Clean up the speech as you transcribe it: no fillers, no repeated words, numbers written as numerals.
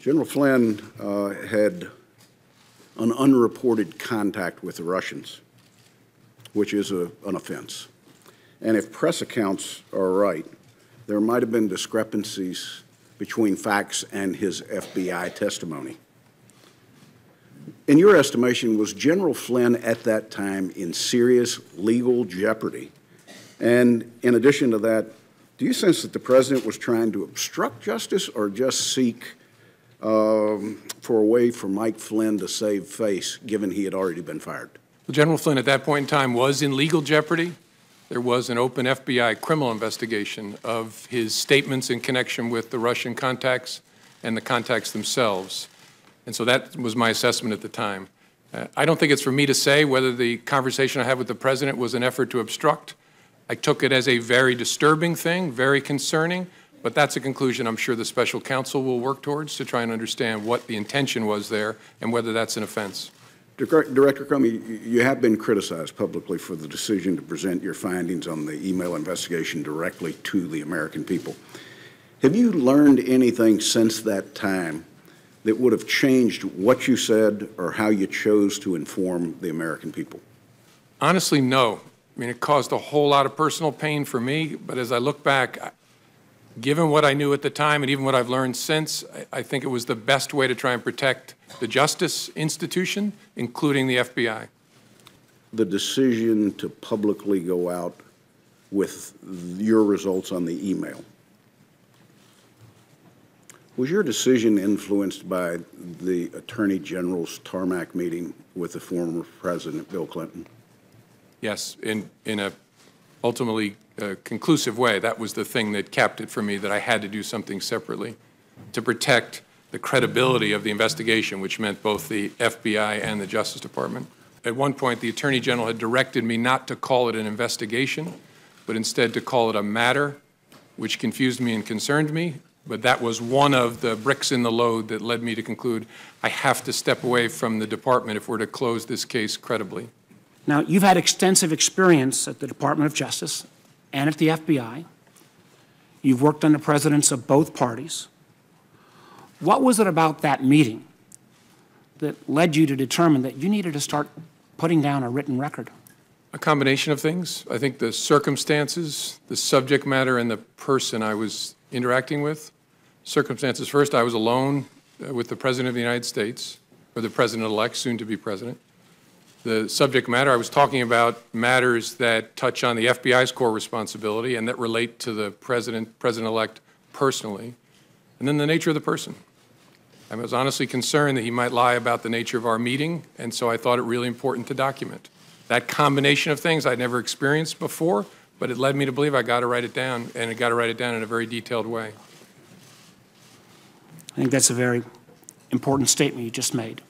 General Flynn had an unreported contact with the Russians, which is an offense. And if press accounts are right, there might have been discrepancies between facts and his FBI testimony. In your estimation, was General Flynn at that time in serious legal jeopardy? And in addition to that, do you sense that the President was trying to obstruct justice or just seek for a way for Mike Flynn to save face, given he had already been fired? Well, General Flynn at that point in time was in legal jeopardy. There was an open FBI criminal investigation of his statements in connection with the Russian contacts and the contacts themselves. And so that was my assessment at the time. I don't think it's for me to say whether the conversation I had with the President was an effort to obstruct. I took it as a very disturbing thing, very concerning, but that's a conclusion I'm sure the special counsel will work towards to try and understand what the intention was there and whether that's an offense. Director Comey, you have been criticized publicly for the decision to present your findings on the email investigation directly to the American people. Have you learned anything since that time that would have changed what you said or how you chose to inform the American people? Honestly, no. I mean, it caused a whole lot of personal pain for me, but as I look back, given what I knew at the time and even what I've learned since, I think it was the best way to try and protect the justice institution, including the FBI. The decision to publicly go out with your results on the email, was your decision influenced by the Attorney General's tarmac meeting with the former President Bill Clinton? Yes, in a ultimately conclusive way. That was the thing that capped it for me, that I had to do something separately to protect the credibility of the investigation, which meant both the FBI and the Justice Department. At one point, the Attorney General had directed me not to call it an investigation, but instead to call it a matter, which confused me and concerned me. But that was one of the bricks in the load that led me to conclude I have to step away from the department if we're to close this case credibly. Now, you've had extensive experience at the Department of Justice and at the FBI. You've worked under presidents of both parties. What was it about that meeting that led you to determine that you needed to start putting down a written record? A combination of things. I think the circumstances, the subject matter, and the person I was interacting with. Circumstances first, I was alone with the President of the United States, or the President-elect, soon to be President. The subject matter, I was talking about matters that touch on the FBI's core responsibility and that relate to the President-elect personally. And then the nature of the person. I was honestly concerned that he might lie about the nature of our meeting, and so I thought it really important to document. That combination of things I'd never experienced before, but it led me to believe I got to write it down, and I got to write it down in a very detailed way. I think that's a very important statement you just made.